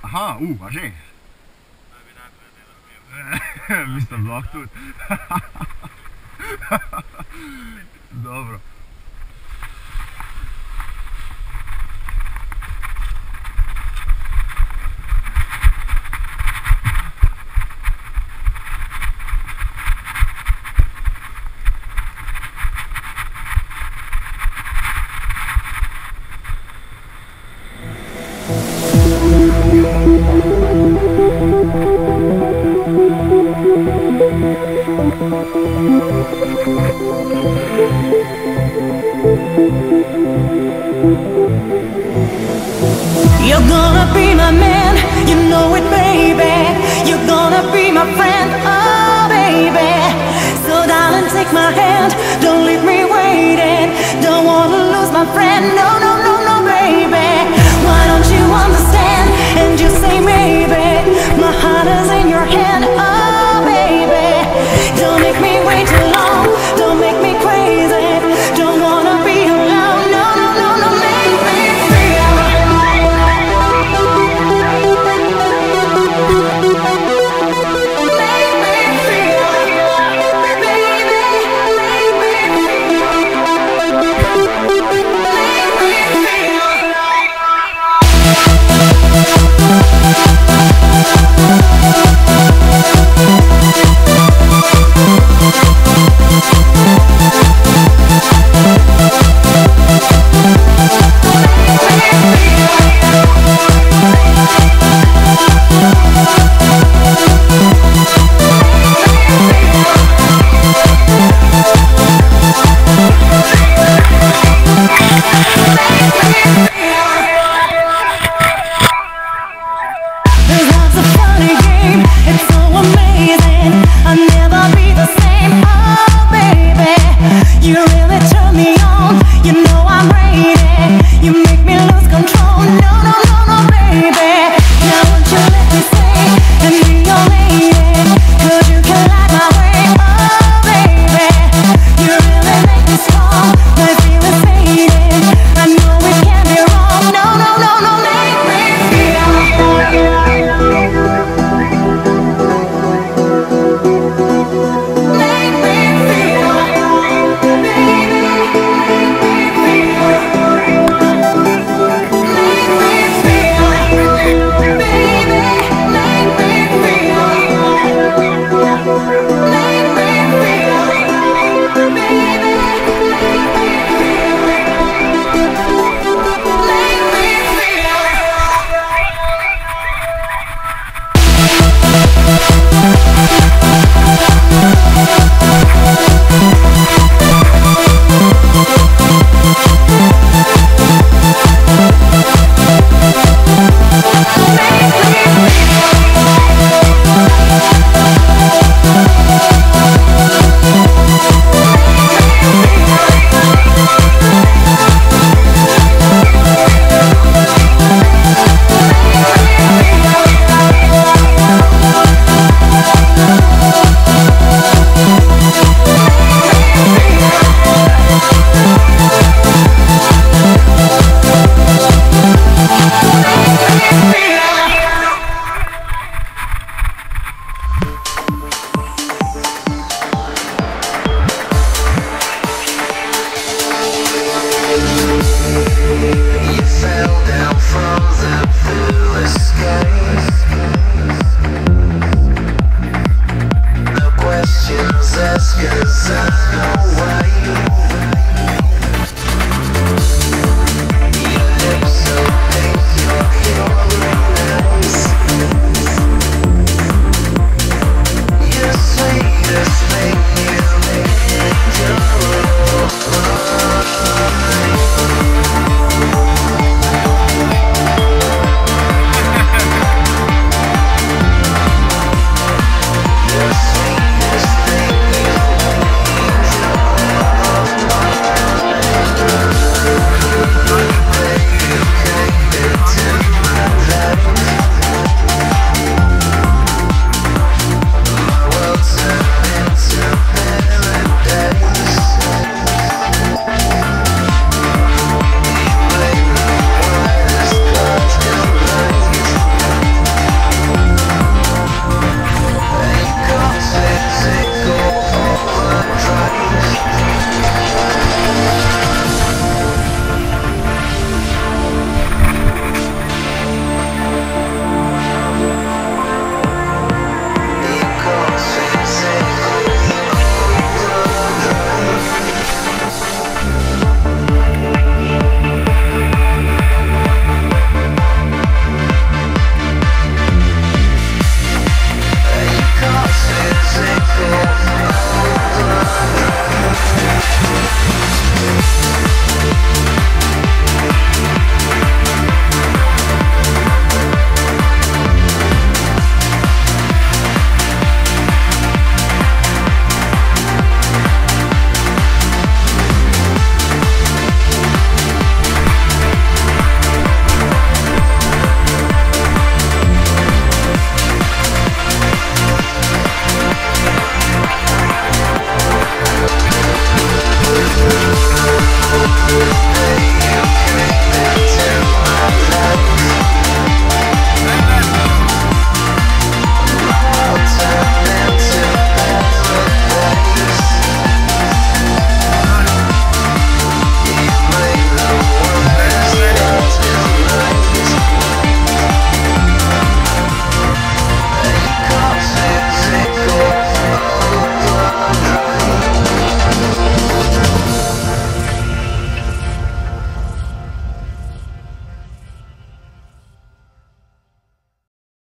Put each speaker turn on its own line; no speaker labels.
Aha, a že? Mr. Vlog tudi. Dobro.
You're gonna be my man, you know it, baby. You're gonna be my friend, oh baby. So darling, take my hand, don't leave me waiting. Don't wanna lose my friend, no, no, no, no, baby. Why don't you understand and just say maybe? My heart is in your hand, oh baby. Don't make me wait too long, don't make me crazy. Don't wanna be alone, no, no, no, no, make me feel. It's so amazing, I'll never be the same, oh baby. You really turn me on.